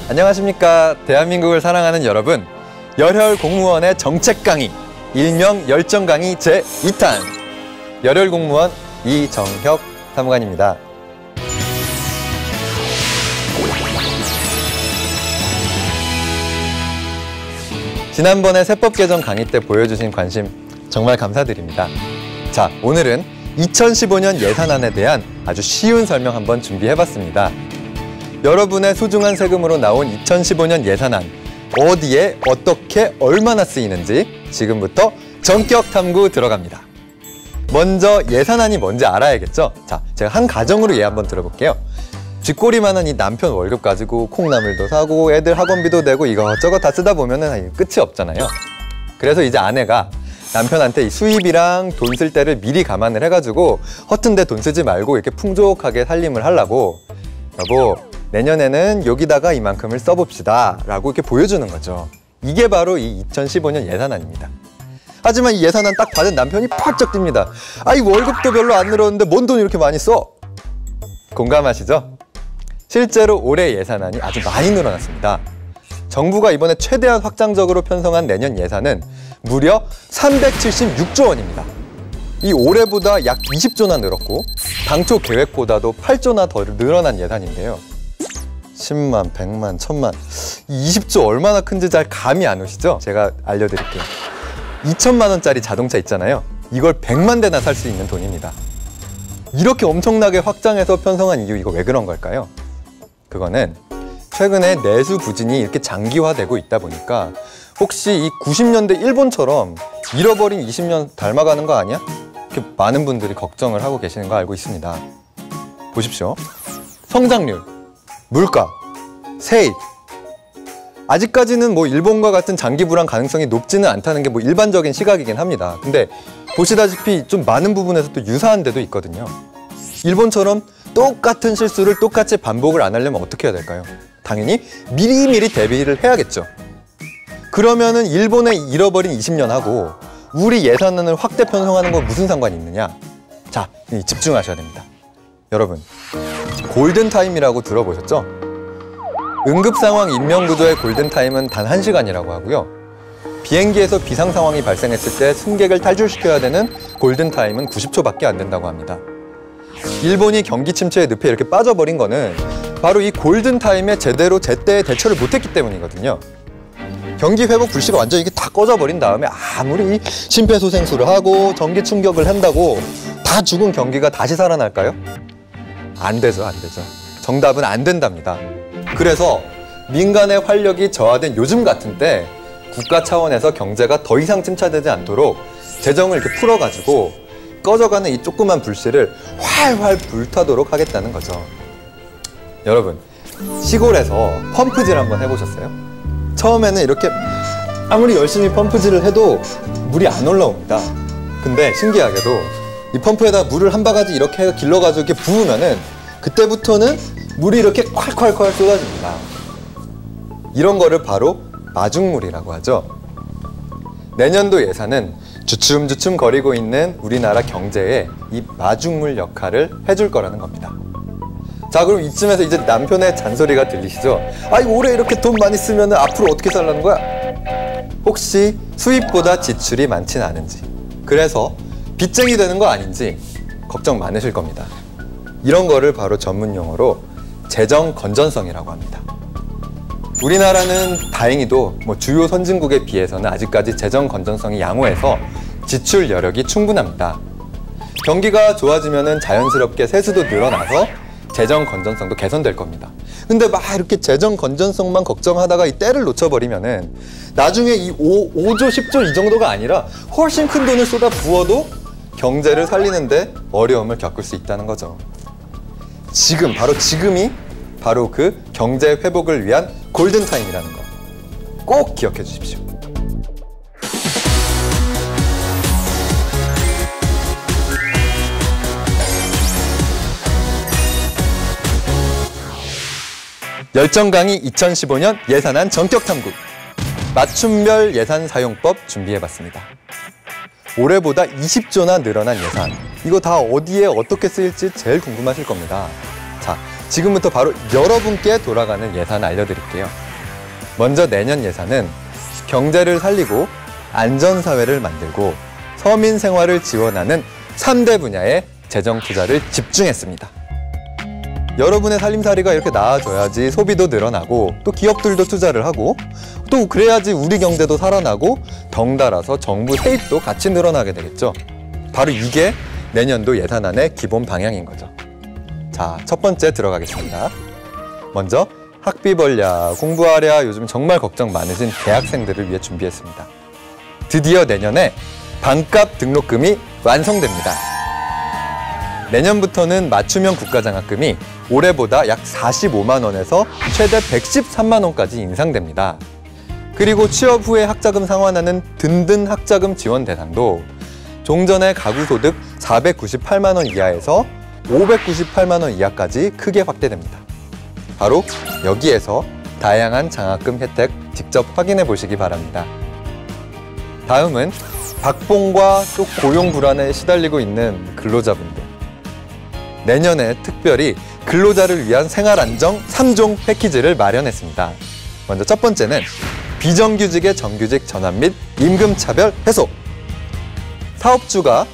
안녕하십니까. 대한민국을 사랑하는 여러분, 열혈 공무원의 정책 강의, 일명 열정 강의 제2탄 열혈 공무원 이정혁 사무관입니다. 지난번에 세법 개정 강의 때 보여주신 관심 정말 감사드립니다. 자, 오늘은 2015년 예산안에 대한 아주 쉬운 설명 한번 준비해봤습니다. 여러분의 소중한 세금으로 나온 2015년 예산안, 어디에 어떻게 얼마나 쓰이는지 지금부터 전격 탐구 들어갑니다. 먼저 예산안이 뭔지 알아야겠죠? 자, 제가 한 가정으로 예 한번 들어볼게요. 쥐꼬리만한 이 남편 월급 가지고 콩나물도 사고 애들 학원비도 내고 이것저것 다 쓰다 보면은 끝이 없잖아요. 그래서 이제 아내가 남편한테 이 수입이랑 돈 쓸 때를 미리 감안을 해가지고 허튼 데 돈 쓰지 말고 이렇게 풍족하게 살림을 하려고, 여보, 내년에는 여기다가 이만큼을 써봅시다 라고 이렇게 보여주는 거죠. 이게 바로 이 2015년 예산안입니다. 하지만 이 예산안 딱 받은 남편이 펄쩍 뜁니다. 아이, 월급도 별로 안 늘었는데 뭔 돈 이렇게 많이 써? 공감하시죠? 실제로 올해 예산안이 아주 많이 늘어났습니다. 정부가 이번에 최대한 확장적으로 편성한 내년 예산은 무려 376조 원입니다. 이 올해보다 약 20조나 늘었고 당초 계획보다도 8조나 더 늘어난 예산인데요. 10만, 100만, 1000만, 20조 얼마나 큰지 잘 감이 안 오시죠? 제가 알려드릴게요. 2천만 원짜리 자동차 있잖아요. 이걸 100만 대나 살 수 있는 돈입니다. 이렇게 엄청나게 확장해서 편성한 이유, 이거 왜 그런 걸까요? 그거는 최근에 내수 부진이 이렇게 장기화되고 있다 보니까 혹시 이 90년대 일본처럼 잃어버린 20년 닮아가는 거 아니야? 이렇게 많은 분들이 걱정을 하고 계시는 거 알고 있습니다. 보십시오. 성장률, 물가, 세입. 아직까지는 뭐 일본과 같은 장기 불안 가능성이 높지는 않다는 게 뭐 일반적인 시각이긴 합니다. 근데 보시다시피 좀 많은 부분에서 또 유사한 데도 있거든요. 일본처럼 똑같은 실수를 똑같이 반복을 안 하려면 어떻게 해야 될까요? 당연히 미리미리 대비를 해야겠죠. 그러면은 일본의 잃어버린 20년하고 우리 예산안을 확대 편성하는 건 무슨 상관이 있느냐? 자, 집중하셔야 됩니다. 여러분, 골든타임이라고 들어보셨죠? 응급상황 인명구조의 골든타임은 단 1시간이라고 하고요. 비행기에서 비상 상황이 발생했을 때 승객을 탈출시켜야 되는 골든타임은 90초밖에 안 된다고 합니다. 일본이 경기 침체의 늪에 이렇게 빠져버린 거는 바로 이 골든타임에 제대로 제때 대처를 못했기 때문이거든요. 경기 회복 불씨가 완전히 이게 다 꺼져버린 다음에 아무리 심폐소생술을 하고 전기 충격을 한다고 다 죽은 경기가 다시 살아날까요? 안 되죠, 안 되죠. 정답은 안 된답니다. 그래서 민간의 활력이 저하된 요즘 같은 때 국가 차원에서 경제가 더 이상 침체되지 않도록 재정을 이렇게 풀어가지고 꺼져가는 이 조그만 불씨를 활활 불타도록 하겠다는 거죠. 여러분, 시골에서 펌프질 한번 해보셨어요? 처음에는 이렇게 아무리 열심히 펌프질을 해도 물이 안 올라옵니다. 근데 신기하게도 이 펌프에다 물을 한 바가지 이렇게 길러가지고 이렇게 부으면은 그때부터는 물이 이렇게 콸콸콸 쏟아집니다. 이런 거를 바로 마중물이라고 하죠. 내년도 예산은 주춤주춤 거리고 있는 우리나라 경제에 이 마중물 역할을 해줄 거라는 겁니다. 자, 그럼 이쯤에서 이제 남편의 잔소리가 들리시죠? 아이, 올해 이렇게 돈 많이 쓰면 앞으로 어떻게 살라는 거야? 혹시 수입보다 지출이 많진 않은지, 그래서 빚쟁이 되는 거 아닌지 걱정 많으실 겁니다. 이런 거를 바로 전문 용어로 재정 건전성이라고 합니다. 우리나라는 다행히도 뭐 주요 선진국에 비해서는 아직까지 재정 건전성이 양호해서 지출 여력이 충분합니다. 경기가 좋아지면은 자연스럽게 세수도 늘어나서 재정 건전성도 개선될 겁니다. 근데 막 이렇게 재정 건전성만 걱정하다가 이 때를 놓쳐버리면은 나중에 이 5조, 10조 이 정도가 아니라 훨씬 큰 돈을 쏟아 부어도 경제를 살리는데 어려움을 겪을 수 있다는 거죠. 지금, 바로 지금이 바로 그 경제 회복을 위한 골든타임이라는 거 꼭 기억해 주십시오. 열정 강의 2015년 예산안 전격 탐구, 맞춤별 예산 사용법 준비해봤습니다. 올해보다 20조나 늘어난 예산, 이거 다 어디에 어떻게 쓰일지 제일 궁금하실 겁니다. 자, 지금부터 바로 여러분께 돌아가는 예산 알려드릴게요. 먼저 내년 예산은 경제를 살리고 안전사회를 만들고 서민 생활을 지원하는 3대 분야의 재정 투자를 집중했습니다. 여러분의 살림살이가 이렇게 나아져야지 소비도 늘어나고 또 기업들도 투자를 하고 또 그래야지 우리 경제도 살아나고 덩달아서 정부 세입도 같이 늘어나게 되겠죠. 바로 이게 내년도 예산안의 기본 방향인 거죠. 자, 첫 번째 들어가겠습니다. 먼저 학비 벌랴, 공부하랴 요즘 정말 걱정 많으신 대학생들을 위해 준비했습니다. 드디어 내년에 반값 등록금이 완성됩니다. 내년부터는 맞춤형 국가장학금이 올해보다 약 45만 원에서 최대 113만 원까지 인상됩니다. 그리고 취업 후에 학자금 상환하는 든든 학자금 지원 대상도 종전의 가구소득 498만 원 이하에서 598만 원 이하까지 크게 확대됩니다. 바로 여기에서 다양한 장학금 혜택 직접 확인해 보시기 바랍니다. 다음은 박봉과 또 고용 불안에 시달리고 있는 근로자분들. 내년에 특별히 근로자를 위한 생활안정 3종 패키지를 마련했습니다. 먼저 첫 번째는 비정규직의 정규직 전환 및 임금차별 해소. 사업주가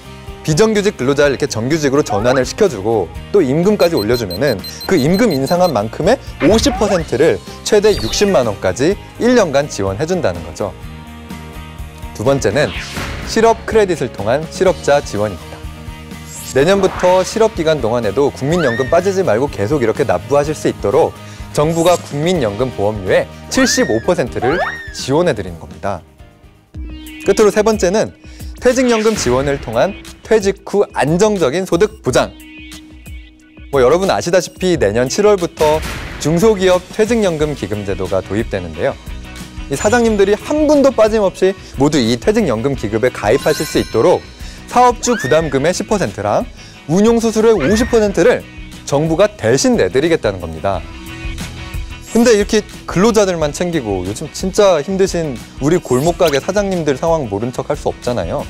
비정규직 근로자를 이렇게 정규직으로 전환을 시켜주고 또 임금까지 올려주면은 그 임금 인상한 만큼의 50%를 최대 60만 원까지 1년간 지원해준다는 거죠. 두 번째는 실업 크레딧을 통한 실업자 지원입니다. 내년부터 실업기간 동안에도 국민연금 빠지지 말고 계속 이렇게 납부하실 수 있도록 정부가 국민연금 보험료의 75%를 지원해드리는 겁니다. 끝으로 세 번째는 퇴직연금 지원을 통한 퇴직 후 안정적인 소득 보장. 여러분 아시다시피 내년 7월부터 중소기업 퇴직연금 기금제도가 도입되는데요. 이 사장님들이 한 분도 빠짐없이 모두 이 퇴직연금 기금에 가입하실 수 있도록 사업주 부담금의 10%랑 운용수수료의 50%를 정부가 대신 내드리겠다는 겁니다. 근데 이렇게 근로자들만 챙기고 요즘 진짜 힘드신 우리 골목가게 사장님들 상황 모른 척 할 수 없잖아요.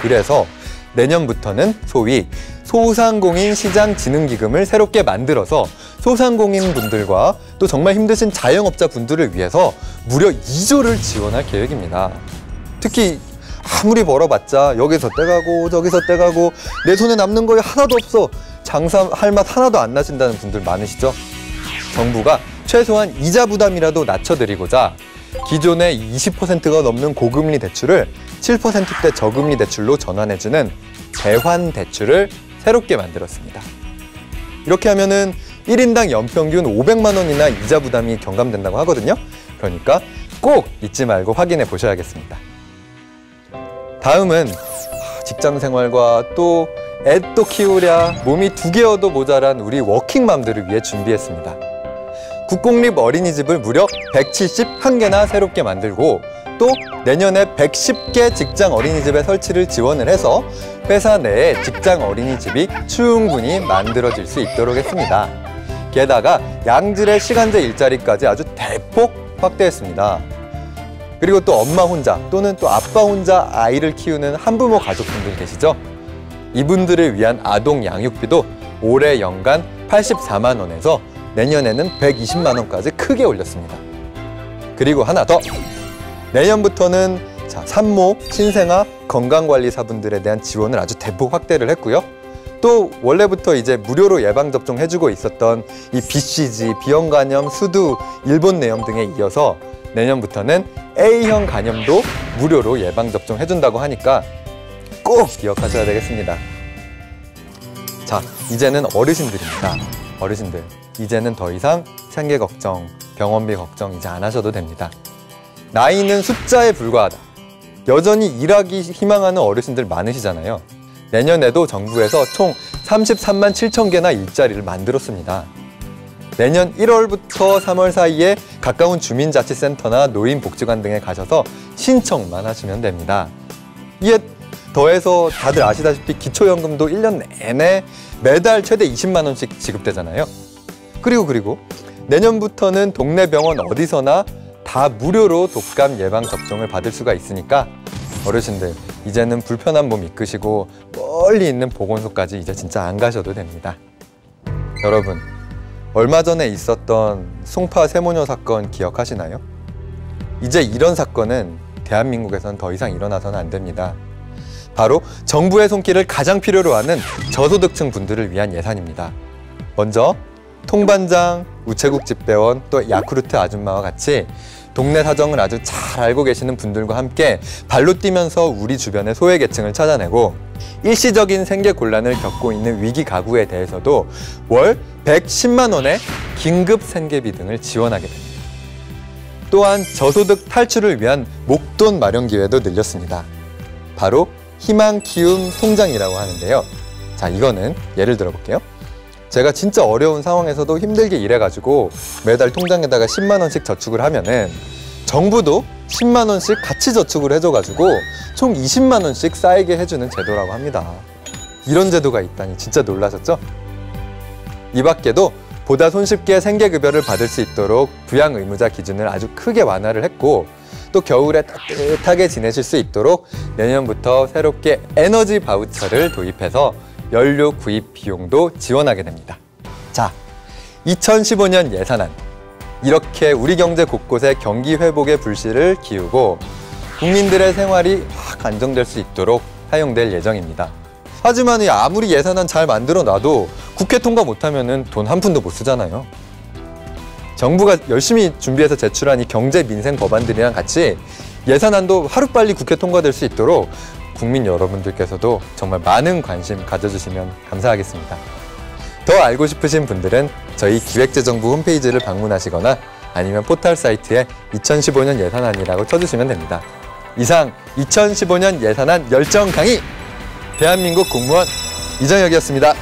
그래서 내년부터는 소위 소상공인 시장진흥기금을 새롭게 만들어서 소상공인 분들과 또 정말 힘드신 자영업자 분들을 위해서 무려 2조를 지원할 계획입니다. 특히 아무리 벌어봤자 여기서 떼가고 저기서 떼가고 내 손에 남는 거에 하나도 없어, 장사할 맛 하나도 안 나신다는 분들 많으시죠? 정부가 최소한 이자 부담이라도 낮춰드리고자 기존의 20%가 넘는 고금리 대출을 7%대 저금리 대출로 전환해주는 대환 대출을 새롭게 만들었습니다. 이렇게 하면은 1인당 연평균 500만 원이나 이자 부담이 경감된다고 하거든요. 그러니까 꼭 잊지 말고 확인해 보셔야겠습니다. 다음은 직장생활과 또 애 또 키우랴 몸이 2개여도 모자란 우리 워킹맘들을 위해 준비했습니다. 국공립 어린이집을 무려 171개나 새롭게 만들고 또 내년에 110개 직장 어린이집의 설치를 지원을 해서 회사 내에 직장 어린이집이 충분히 만들어질 수 있도록 했습니다. 게다가 양질의 시간제 일자리까지 아주 대폭 확대했습니다. 그리고 또 엄마 혼자 또는 또 아빠 혼자 아이를 키우는 한부모 가족분들 계시죠? 이분들을 위한 아동 양육비도 올해 연간 84만 원에서 내년에는 120만 원까지 크게 올렸습니다. 그리고 하나 더! 내년부터는 산모, 신생아, 건강관리사분들에 대한 지원을 아주 대폭 확대를 했고요. 또 원래부터 이제 무료로 예방접종 해주고 있었던 이 BCG, 비형간염, 수두, 일본 뇌염 등에 이어서 내년부터는 A형 간염도 무료로 예방접종 해준다고 하니까 꼭 기억하셔야 되겠습니다. 자, 이제는 어르신들입니다. 어르신들, 이제는 더 이상 생계 걱정, 병원비 걱정 이제 안 하셔도 됩니다. 나이는 숫자에 불과하다. 여전히 일하기 희망하는 어르신들 많으시잖아요. 내년에도 정부에서 총 33만 7천 개나 일자리를 만들었습니다. 내년 1월부터 3월 사이에 가까운 주민자치센터나 노인복지관 등에 가셔서 신청만 하시면 됩니다. 이에 더해서 다들 아시다시피 기초연금도 1년 내내 매달 최대 20만 원씩 지급되잖아요. 그리고 내년부터는 동네 병원 어디서나 다 무료로 독감 예방접종을 받을 수가 있으니까 어르신들 이제는 불편한 몸 이끄시고 멀리 있는 보건소까지 이제 진짜 안 가셔도 됩니다. 여러분, 얼마 전에 있었던 송파 세모녀 사건 기억하시나요? 이제 이런 사건은 대한민국에선 더 이상 일어나서는 안 됩니다. 바로 정부의 손길을 가장 필요로 하는 저소득층 분들을 위한 예산입니다. 먼저 통반장, 우체국 집배원, 또 야쿠르트 아줌마와 같이 동네 사정을 아주 잘 알고 계시는 분들과 함께 발로 뛰면서 우리 주변의 소외계층을 찾아내고 일시적인 생계 곤란을 겪고 있는 위기 가구에 대해서도 월 110만 원의 긴급 생계비 등을 지원하게 됩니다. 또한 저소득 탈출을 위한 목돈 마련 기회도 늘렸습니다. 바로 희망 키움 통장이라고 하는데요. 자, 이거는 예를 들어 볼게요. 제가 진짜 어려운 상황에서도 힘들게 일해가지고 매달 통장에다가 10만 원씩 저축을 하면은 정부도 10만 원씩 같이 저축을 해줘가지고 총 20만 원씩 쌓이게 해주는 제도라고 합니다. 이런 제도가 있다니 진짜 놀라셨죠? 이 밖에도 보다 손쉽게 생계급여를 받을 수 있도록 부양 의무자 기준을 아주 크게 완화를 했고, 또 겨울에 따뜻하게 지내실 수 있도록 내년부터 새롭게 에너지 바우처를 도입해서 연료 구입 비용도 지원하게 됩니다. 자, 2015년 예산안. 이렇게 우리 경제 곳곳에 경기 회복의 불씨를 기우고 국민들의 생활이 확 안정될 수 있도록 사용될 예정입니다. 하지만 아무리 예산안 잘 만들어 놔도 국회 통과 못하면 돈 한 푼도 못 쓰잖아요. 정부가 열심히 준비해서 제출한 이 경제 민생 법안들이랑 같이 예산안도 하루빨리 국회 통과될 수 있도록 국민 여러분들께서도 정말 많은 관심 가져주시면 감사하겠습니다. 더 알고 싶으신 분들은 저희 기획재정부 홈페이지를 방문하시거나 아니면 포털 사이트에 2015년 예산안이라고 쳐주시면 됩니다. 이상 2015년 예산안 열정 강의! 대한민국 공무원 이정혁이었습니다.